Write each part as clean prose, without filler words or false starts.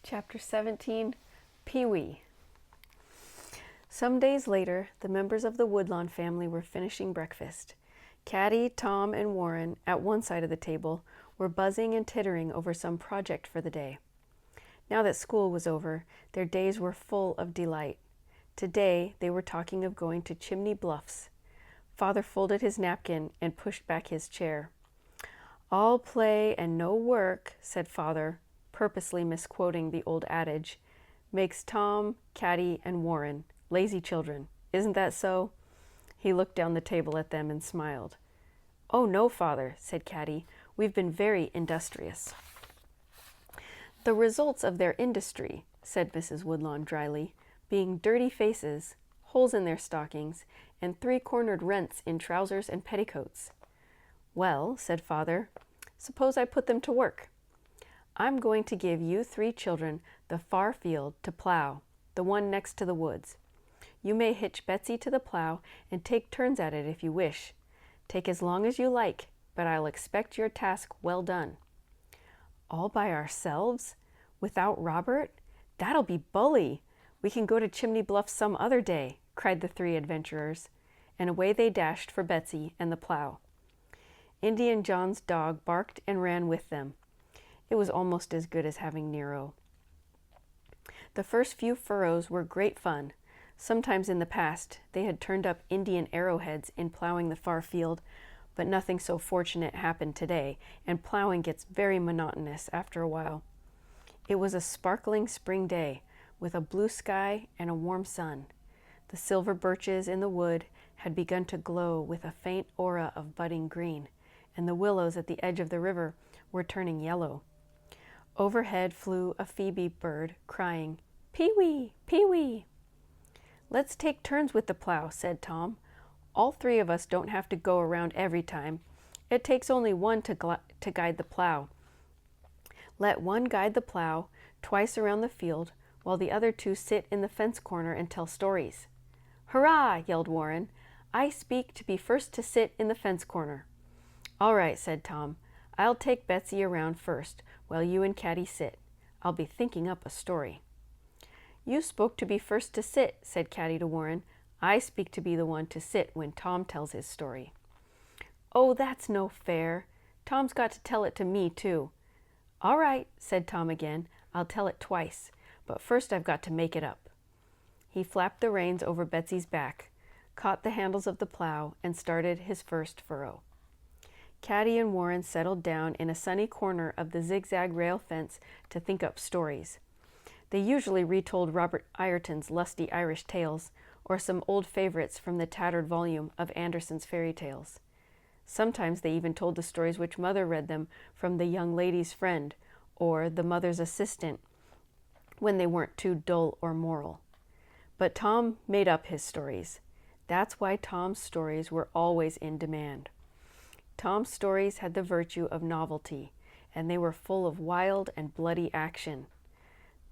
Chapter 17, Pee-wee. Some days later, the members of the Woodlawn family were finishing breakfast. Caddie, Tom, and Warren, at one side of the table, were buzzing and tittering over some project for the day. Now that school was over, their days were full of delight. Today, they were talking of going to Chimney Bluffs. Father folded his napkin and pushed back his chair. "All play and no work," said Father, purposely misquoting the old adage, "makes Tom, Caddie, and Warren lazy children. Isn't that so?" He looked down the table at them and smiled. "Oh, no, Father," said Caddie. "We've been very industrious." "The results of their industry," said Mrs. Woodlawn dryly, "being dirty faces, holes in their stockings, and three-cornered rents in trousers and petticoats." "Well," said Father, "suppose I put them to work. I'm going to give you 3 children the far field to plow, the one next to the woods. You may hitch Betsy to the plow and take turns at it if you wish. Take as long as you like, but I'll expect your task well done." "All by ourselves? Without Robert? That'll be bully. We can go to Chimney Bluff some other day," cried the 3 adventurers, and away they dashed for Betsy and the plow. Indian John's dog barked and ran with them. It was almost as good as having Nero. The first few furrows were great fun. Sometimes in the past they had turned up Indian arrowheads in plowing the far field, but nothing so fortunate happened today, and plowing gets very monotonous after a while. It was a sparkling spring day, with a blue sky and a warm sun. The silver birches in the wood had begun to glow with a faint aura of budding green, and the willows at the edge of the river were turning yellow. Overhead flew a phoebe bird, crying, "Pee-wee! Pee-wee!" "Let's take turns with the plow," said Tom. "All 3 of us don't have to go around every time. It takes only one to guide the plow. Let one guide the plow twice around the field, while the other 2 sit in the fence corner and tell stories." "Hurrah!" yelled Warren. "I speak to be first to sit in the fence corner." "All right," said Tom. "I'll take Betsy around first, while you and Caddie sit. I'll be thinking up a story." "You spoke to be first to sit," said Caddie to Warren. "I speak to be the one to sit when Tom tells his story." "Oh, that's no fair. Tom's got to tell it to me, too." "All right," said Tom again. "I'll tell it twice, but first I've got to make it up." He flapped the reins over Betsy's back, caught the handles of the plow, and started his first furrow. Caddie and Warren settled down in a sunny corner of the zigzag rail fence to think up stories. They usually retold Robert Ireton's lusty Irish tales, or some old favorites from the tattered volume of Andersen's fairy tales. Sometimes they even told the stories which Mother read them from The Young Lady's Friend, or The Mother's Assistant, when they weren't too dull or moral. But Tom made up his stories. That's why Tom's stories were always in demand. Tom's stories had the virtue of novelty, and they were full of wild and bloody action.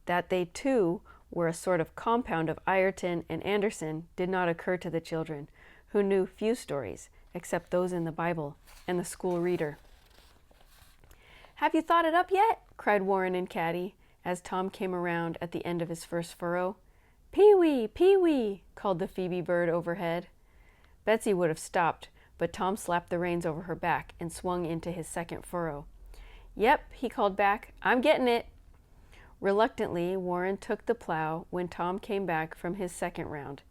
That they, too, were a sort of compound of Ireton and Andersen did not occur to the children, who knew few stories, except those in the Bible and the school reader. "Have you thought it up yet?" cried Warren and Caddie, as Tom came around at the end of his first furrow. "Pee-wee! Pee-wee!" called the phoebe bird overhead. Betsy would have stopped, but Tom slapped the reins over her back and swung into his second furrow. "Yep," he called back, "I'm getting it." Reluctantly, Warren took the plow when Tom came back from his second round.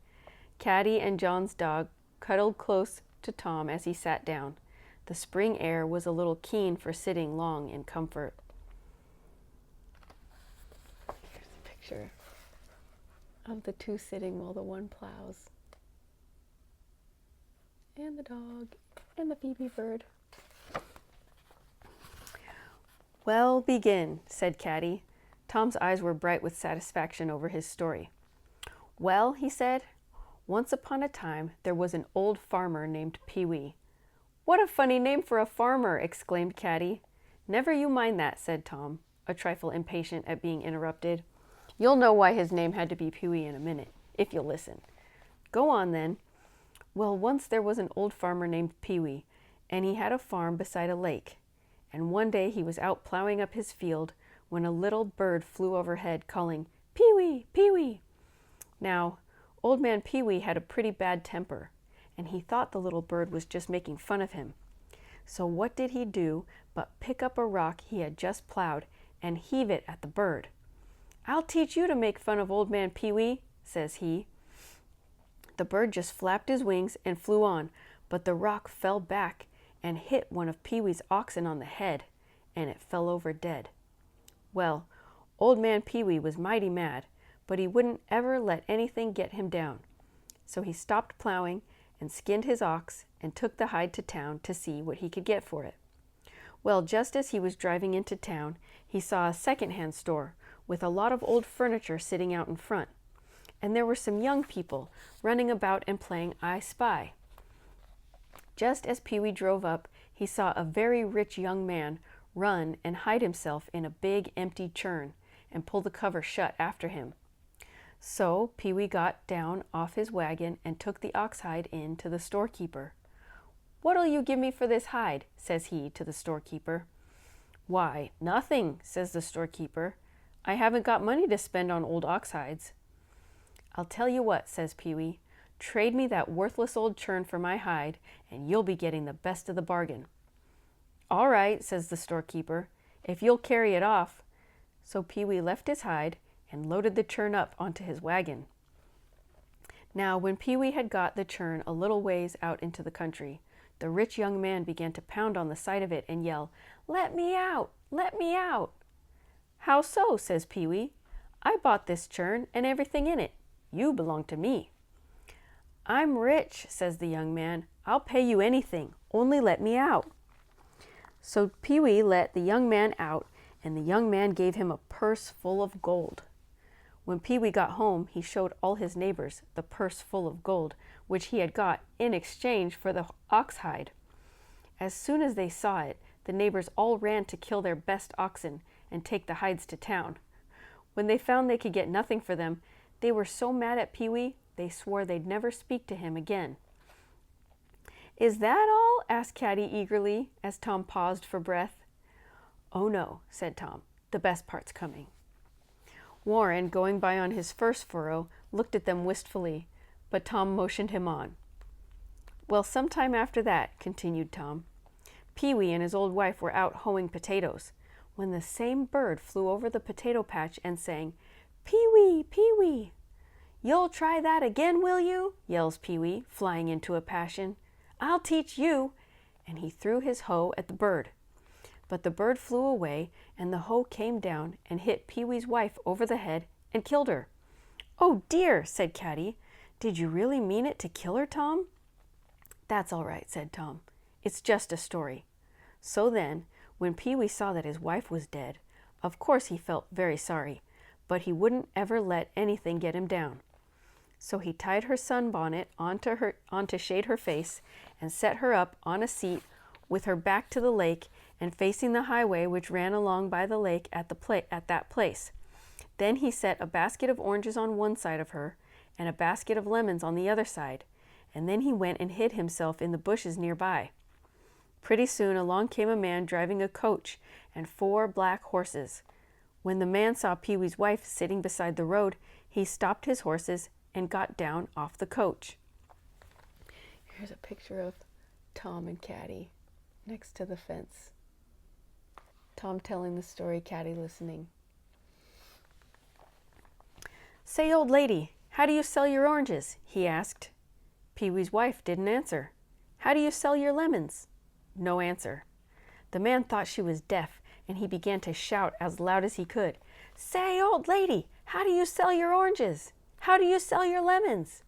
Caddie and John's dog cuddled close to Tom as he sat down. The spring air was a little keen for sitting long in comfort. Here's a picture of the 2 sitting while the one plows. And the dog, and the phoebe bird. "Well, begin," said Caddie. Tom's eyes were bright with satisfaction over his story. "Well," he said, "once upon a time there was an old farmer named Pee-wee." "What a funny name for a farmer!" exclaimed Caddie. "Never you mind that," said Tom, a trifle impatient at being interrupted. "You'll know why his name had to be Pee-wee in a minute, if you'll listen." "Go on, then." "Well, once there was an old farmer named Pee-wee, and he had a farm beside a lake. And one day he was out plowing up his field when a little bird flew overhead calling, "Pee-wee, Pee-wee." Now, Old Man Pee-wee had a pretty bad temper, and he thought the little bird was just making fun of him. So what did he do but pick up a rock he had just plowed and heave it at the bird. "I'll teach you to make fun of Old Man Pee-wee," says he. The bird just flapped his wings and flew on, but the rock fell back and hit one of Pee-wee's oxen on the head, and it fell over dead. Well, Old Man Pee-wee was mighty mad, but he wouldn't ever let anything get him down. So he stopped plowing and skinned his ox and took the hide to town to see what he could get for it. Well, just as he was driving into town, he saw a second-hand store with a lot of old furniture sitting out in front. And there were some young people running about and playing I Spy. Just as Pee-wee drove up, he saw a very rich young man run and hide himself in a big empty churn and pull the cover shut after him. So Pee-wee got down off his wagon and took the ox hide in to the storekeeper. "What'll you give me for this hide?" says he to the storekeeper. "Why, nothing," says the storekeeper. "I haven't got money to spend on old ox hides." "I'll tell you what," says Pee-wee, "trade me that worthless old churn for my hide, and you'll be getting the best of the bargain." "All right," says the storekeeper, "if you'll carry it off." So Pee-wee left his hide and loaded the churn up onto his wagon. Now, when Pee-wee had got the churn a little ways out into the country, the rich young man began to pound on the side of it and yell, "Let me out! Let me out!" "How so?" says Pee-wee. "I bought this churn and everything in it. You belong to me." "I'm rich," says the young man. "I'll pay you anything, only let me out." So Pee-wee let the young man out, and the young man gave him a purse full of gold. When Pee-wee got home, he showed all his neighbors the purse full of gold, which he had got in exchange for the ox hide. As soon as they saw it, the neighbors all ran to kill their best oxen and take the hides to town. When they found they could get nothing for them, they were so mad at Pee-wee, they swore they'd never speak to him again. "Is that all?" asked Caddie eagerly, as Tom paused for breath. "Oh no," said Tom. "The best part's coming." Warren, going by on his first furrow, looked at them wistfully, but Tom motioned him on. "Well, sometime after that," continued Tom, "Pee-wee and his old wife were out hoeing potatoes, when the same bird flew over the potato patch and sang, 'Pee-wee, Pee-wee.' 'You'll try that again, will you?' yells Pee-wee, flying into a passion. 'I'll teach you!' And he threw his hoe at the bird. But the bird flew away, and the hoe came down and hit Pee-wee's wife over the head and killed her. "Oh dear," said Caddie. "Did you really mean it to kill her, Tom?" "That's all right," said Tom. "It's just a story." So then, when Pee-wee saw that his wife was dead, of course he felt very sorry, but he wouldn't ever let anything get him down. So he tied her sunbonnet on to shade her face and set her up on a seat with her back to the lake and facing the highway which ran along by the lake at that place. Then he set a basket of oranges on one side of her and a basket of lemons on the other side, and then he went and hid himself in the bushes nearby. Pretty soon along came a man driving a coach and 4 black horses. When the man saw Pee-wee's wife sitting beside the road, he stopped his horses and got down off the coach. Here's a picture of Tom and Caddie next to the fence. Tom telling the story, Caddie listening. "Say, old lady, how do you sell your oranges?" he asked. Pee-wee's wife didn't answer. "How do you sell your lemons?" No answer. The man thought she was deaf, and he began to shout as loud as he could. "Say, old lady, how do you sell your oranges? How do you sell your lemons?"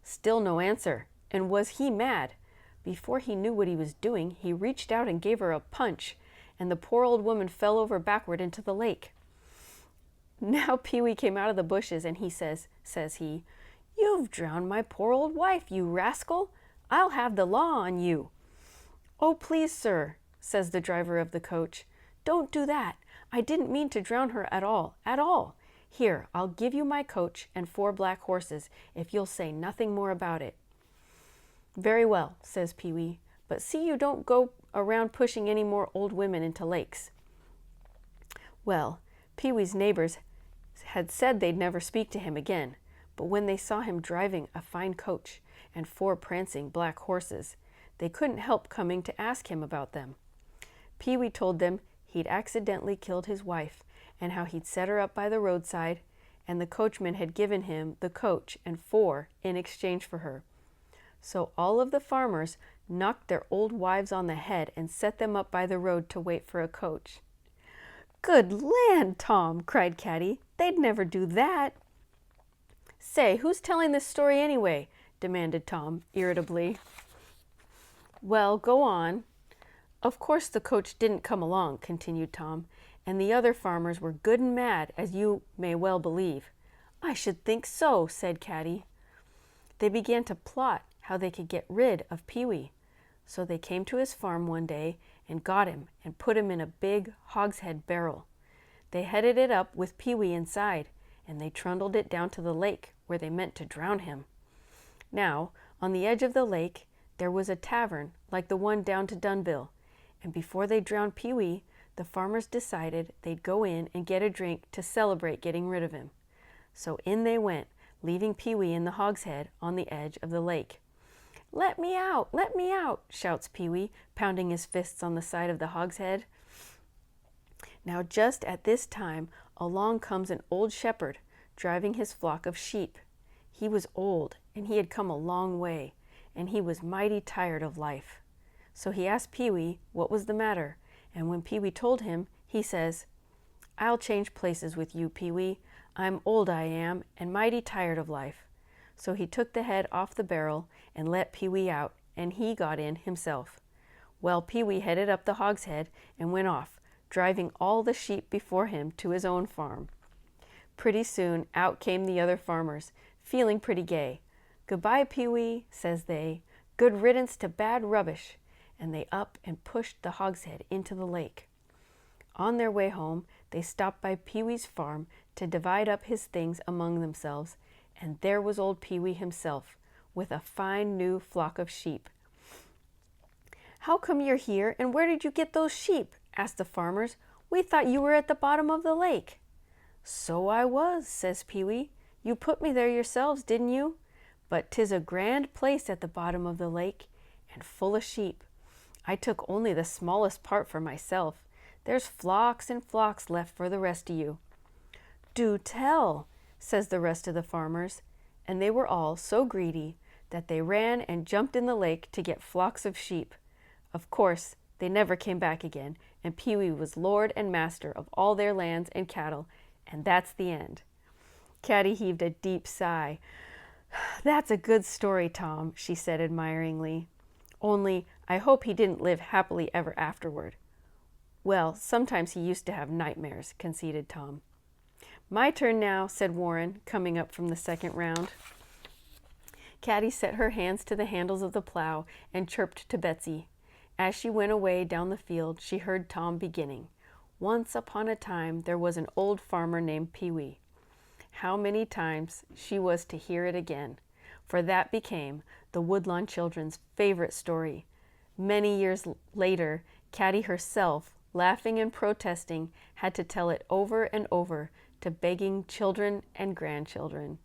Still no answer, and was he mad? Before he knew what he was doing, he reached out and gave her a punch, and the poor old woman fell over backward into the lake. Now Pee-wee came out of the bushes, and he says he, "You've drowned my poor old wife, you rascal! I'll have the law on you." "Oh, please, sir," says the driver of the coach, "don't do that. I didn't mean to drown her at all, at all. Here, I'll give you my coach and 4 black horses if you'll say nothing more about it." "Very well," says Pee-wee, "but see you don't go around pushing any more old women into lakes." Well, Pee-wee's neighbors had said they'd never speak to him again, but when they saw him driving a fine coach and 4 prancing black horses, they couldn't help coming to ask him about them. Pee-wee told them he'd accidentally killed his wife and how he'd set her up by the roadside, and the coachman had given him the coach and 4 in exchange for her. So all of the farmers knocked their old wives on the head and set them up by the road to wait for a coach. "Good land, Tom!" cried Caddie. "They'd never do that." "Say, who's telling this story anyway?" demanded Tom irritably. "Well, go on." "Of course the coach didn't come along," continued Tom, "and the other farmers were good and mad, as you may well believe." "I should think so," said Caddie. They began to plot how they could get rid of Pee-wee. So they came to his farm one day and got him and put him in a big hogshead barrel. They headed it up with Pee-wee inside, and they trundled it down to the lake where they meant to drown him. Now, on the edge of the lake, there was a tavern like the one down to Dunville, and before they drowned Pee-wee, the farmers decided they'd go in and get a drink to celebrate getting rid of him. So in they went, leaving Pee-wee in the hogshead on the edge of the lake. "Let me out! Let me out!" shouts Pee-wee, pounding his fists on the side of the hogshead. Now just at this time, along comes an old shepherd, driving his flock of sheep. He was old, and he had come a long way, and he was mighty tired of life. So he asked Pee-wee what was the matter, and when Pee-wee told him, he says, "I'll change places with you, Pee-wee. I'm old, I am, and mighty tired of life." So he took the head off the barrel and let Pee-wee out, and he got in himself. Well, Pee-wee headed up the hogshead and went off, driving all the sheep before him to his own farm. Pretty soon out came the other farmers, feeling pretty gay. "Goodbye, Pee-wee," says they. "Good riddance to bad rubbish." And they up and pushed the hogshead into the lake. On their way home, they stopped by Pee-wee's farm to divide up his things among themselves, and there was old Pee-wee himself, with a fine new flock of sheep. "How come you're here, and where did you get those sheep?" asked the farmers. "We thought you were at the bottom of the lake." "So I was," says Pee-wee. "You put me there yourselves, didn't you? But 'tis a grand place at the bottom of the lake, and full of sheep. I took only the smallest part for myself. There's flocks and flocks left for the rest of you." "Do tell," says the rest of the farmers, and they were all so greedy that they ran and jumped in the lake to get flocks of sheep. Of course, they never came back again, and Pee-wee was lord and master of all their lands and cattle, and that's the end. Caddie heaved a deep sigh. "That's a good story, Tom," she said admiringly. "Only I hope he didn't live happily ever afterward." "Well, sometimes he used to have nightmares," conceded Tom. "My turn now," said Warren, coming up from the second round. Caddie set her hands to the handles of the plow and chirped to Betsy. As she went away down the field, she heard Tom beginning. "Once upon a time there was an old farmer named Pee-wee." How many times she was to hear it again, for that became the Woodlawn children's favorite story. Many years later, Caddie herself, laughing and protesting, had to tell it over and over to begging children and grandchildren.